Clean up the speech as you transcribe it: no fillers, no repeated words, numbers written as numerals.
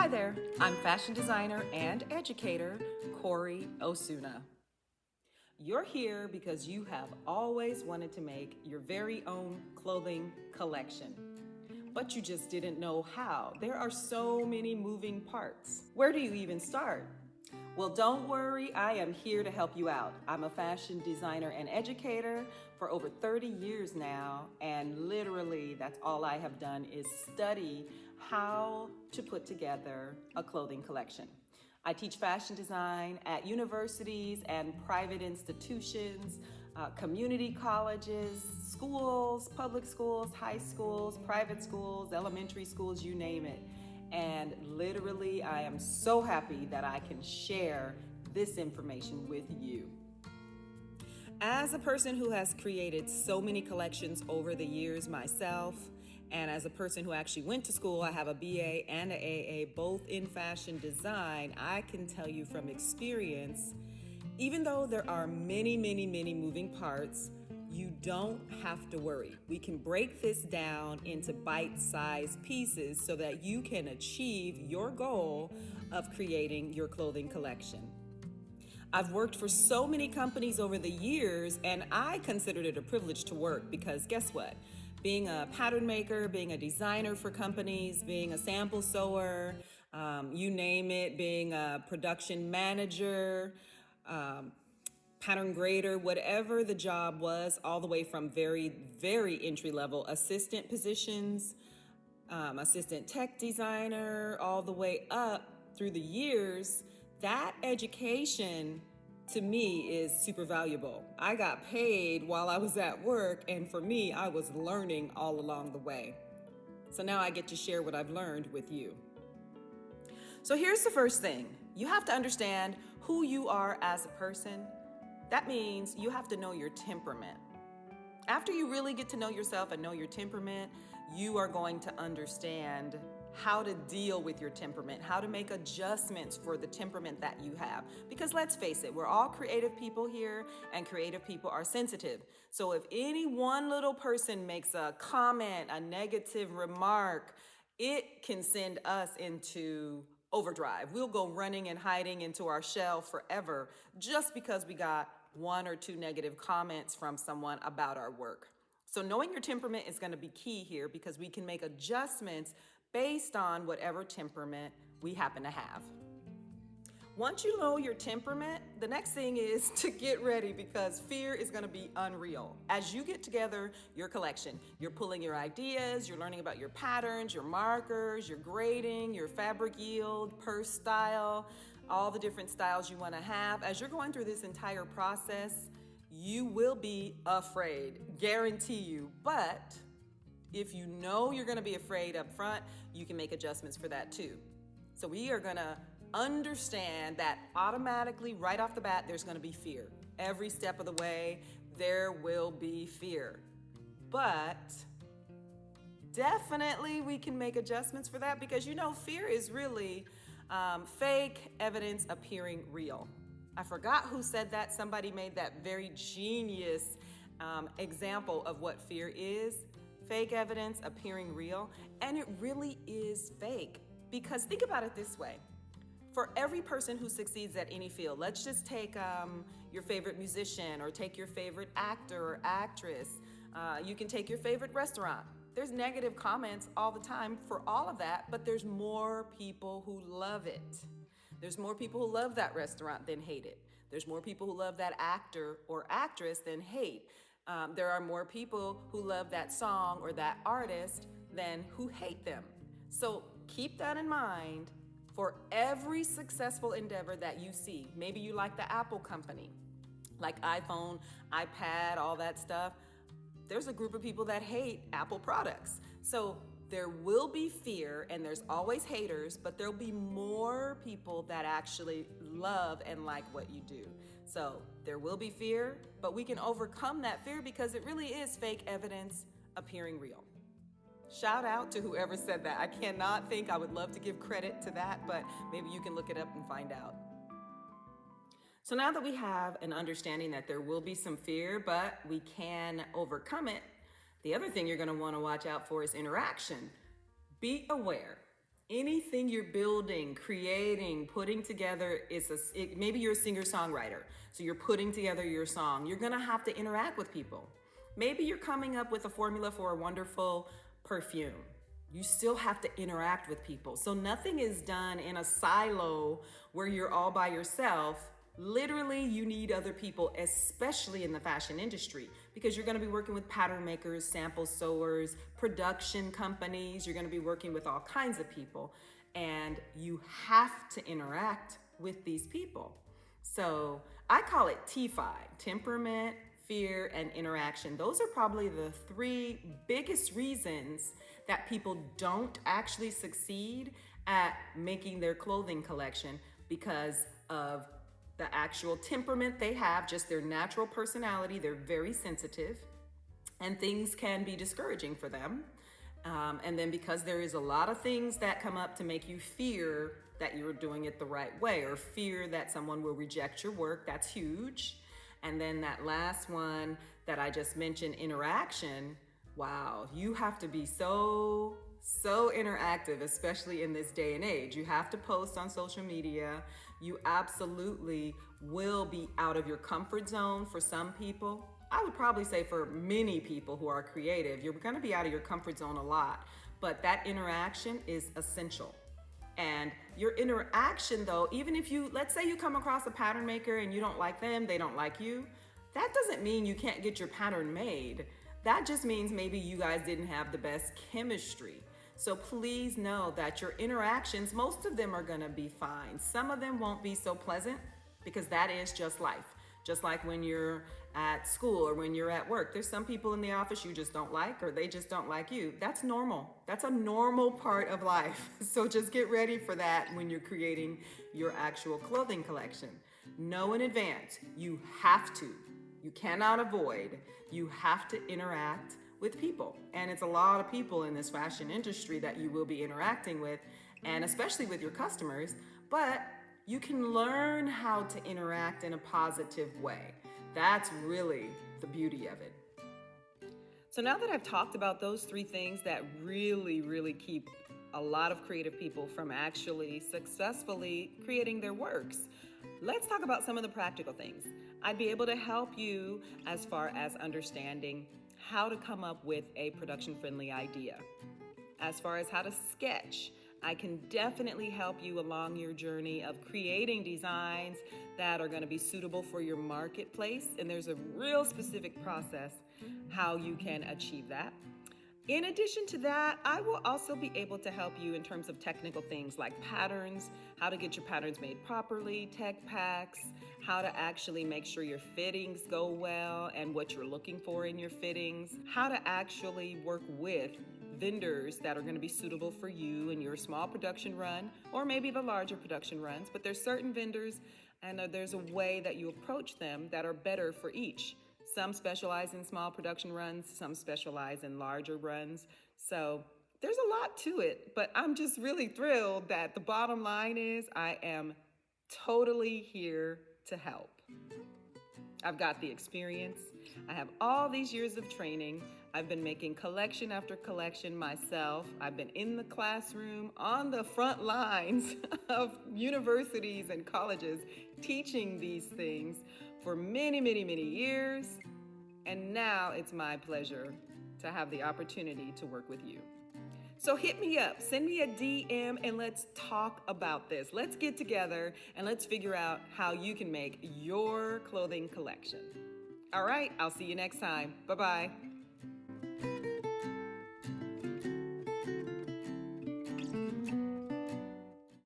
Hi there, I'm fashion designer and educator Corey Osuna. You're here because you have always wanted to make your very own clothing collection, but you just didn't know how. There are so many moving parts. Where do you even start? Well, don't worry, I am here to help you out. I'm a fashion designer and educator for over 30 years now, and literally that's all I have done is study how to put together a clothing collection. I teach fashion design at universities and private institutions, community colleges, schools, public schools, high schools, private schools, elementary schools, you name it. And literally, I am so happy that I can share this information with you. As a person who has created so many collections over the years myself, and as a person who actually went to school, I have a BA and an AA, both in fashion design, I can tell you from experience, even though there are many moving parts, you don't have to worry. We can break this down into bite-sized pieces so that you can achieve your goal of creating your clothing collection. I've worked for so many companies over the years, and I considered it a privilege to work because guess what? Being a pattern maker, being a designer for companies, being a sample sewer, you name it, being a production manager, pattern grader, whatever the job was, all the way from very entry level assistant positions, assistant tech designer, all the way up through the years, that education to me is super valuable. I got paid while I was at work, and for me, I was learning all along the way. So now I get to share what I've learned with you. So here's the first thing. You have to understand who you are as a person. That means you have to know your temperament. After you really get to know yourself and know your temperament, you are going to understand how to deal with your temperament, how to make adjustments for the temperament that you have. Because let's face it, we're all creative people here, and creative people are sensitive. So if any one little person makes a comment, a negative remark, it can send us into overdrive. We'll go running and hiding into our shell forever just because we got one or two negative comments from someone about our work. So knowing your temperament is going to be key here because we can make adjustments based on whatever temperament we happen to have. Once you know your temperament, the next thing is to get ready because fear is going to be unreal. As you get together your collection, you're pulling your ideas, you're learning about your patterns, your markers, your grading, your fabric yield, purse style, all the different styles you want to have. As you're going through this entire process, you will be afraid, guarantee you. But if you know you're going to be afraid up front, you can make adjustments for that too. So we are going to understand that automatically right off the bat, there's going to be fear. Every step of the way, there will be fear. But definitely we can make adjustments for that because fear is really fake evidence appearing real. I forgot who said that. Somebody made that very genius example of what fear is. Fake evidence appearing real. And it really is fake because think about it this way. For every person who succeeds at any field, let's just take your favorite musician or take your favorite actor or actress. You can take your favorite restaurant. There's negative comments all the time for all of that, but there's more people who love it. There's more people who love that restaurant than hate it. There's more people who love that actor or actress than hate. There are more people who love that song or that artist than who hate them. So keep that in mind. For every successful endeavor that you see, maybe you like the Apple company, like iPhone, iPad, all that stuff, there's a group of people that hate Apple products. So there will be fear and there's always haters, but there'll be more people that actually love and like what you do. So there will be fear, but we can overcome that fear because it really is fake evidence appearing real. Shout out to whoever said that. I cannot think, I would love to give credit to that, but maybe you can look it up and find out. So now that we have an understanding that there will be some fear, but we can overcome it, the other thing you're going to want to watch out for is interaction. Be aware. Anything you're building, creating, putting together maybe you're a singer-songwriter, so you're putting together your song. You're gonna have to interact with people. Maybe you're coming up with a formula for a wonderful perfume. You still have to interact with people. So nothing is done in a silo where you're all by yourself. Literally, you need other people, especially in the fashion industry, because you're gonna be working with pattern makers, sample sewers, production companies. You're gonna be working with all kinds of people, and you have to interact with these people. So I call it T5, temperament, fear, and interaction. Those are probably the three biggest reasons that people don't actually succeed at making their clothing collection, because of the actual temperament they have, just their natural personality. They're very sensitive, and things can be discouraging for them. And then because there is a lot of things that come up to make you fear that you're doing it the right way, or fear that someone will reject your work, that's huge. And then that last one that I just mentioned, interaction, wow, you have to be so interactive, especially in this day and age. You have to post on social media. You absolutely will be out of your comfort zone for some people. I would probably say for many people who are creative, you're gonna be out of your comfort zone a lot, but that interaction is essential. And your interaction though, even if let's say you come across a pattern maker and you don't like them, they don't like you, that doesn't mean you can't get your pattern made. That just means maybe you guys didn't have the best chemistry. So please know that your interactions, most of them are gonna be fine. Some of them won't be so pleasant, because that is just life. Just like when you're at school or when you're at work, there's some people in the office you just don't like, or they just don't like you. That's normal. That's a normal part of life. So just get ready for that when you're creating your actual clothing collection. Know in advance, you cannot avoid, you have to interact with people. And it's a lot of people in this fashion industry that you will be interacting with, and especially with your customers, but you can learn how to interact in a positive way. That's really the beauty of it. So now that I've talked about those three things that really keep a lot of creative people from actually successfully creating their works, let's talk about some of the practical things. I'd be able to help you as far as understanding how to come up with a production-friendly idea. As far as how to sketch, I can definitely help you along your journey of creating designs that are going to be suitable for your marketplace. And there's a real specific process how you can achieve that. In addition to that, I will also be able to help you in terms of technical things like patterns, how to get your patterns made properly, tech packs, how to actually make sure your fittings go well and what you're looking for in your fittings, how to actually work with vendors that are going to be suitable for you in your small production run, or maybe the larger production runs. But there's certain vendors and there's a way that you approach them that are better for each. Some specialize in small production runs, some specialize in larger runs. So there's a lot to it, but I'm just really thrilled that the bottom line is I am totally here to help. I've got the experience. I have all these years of training. I've been making collection after collection myself. I've been in the classroom, on the front lines of universities and colleges, teaching these things for many years. And now it's my pleasure to have the opportunity to work with you. So hit me up, send me a DM, and let's talk about this. Let's get together and let's figure out how you can make your clothing collection. All right, I'll see you next time. Bye-bye.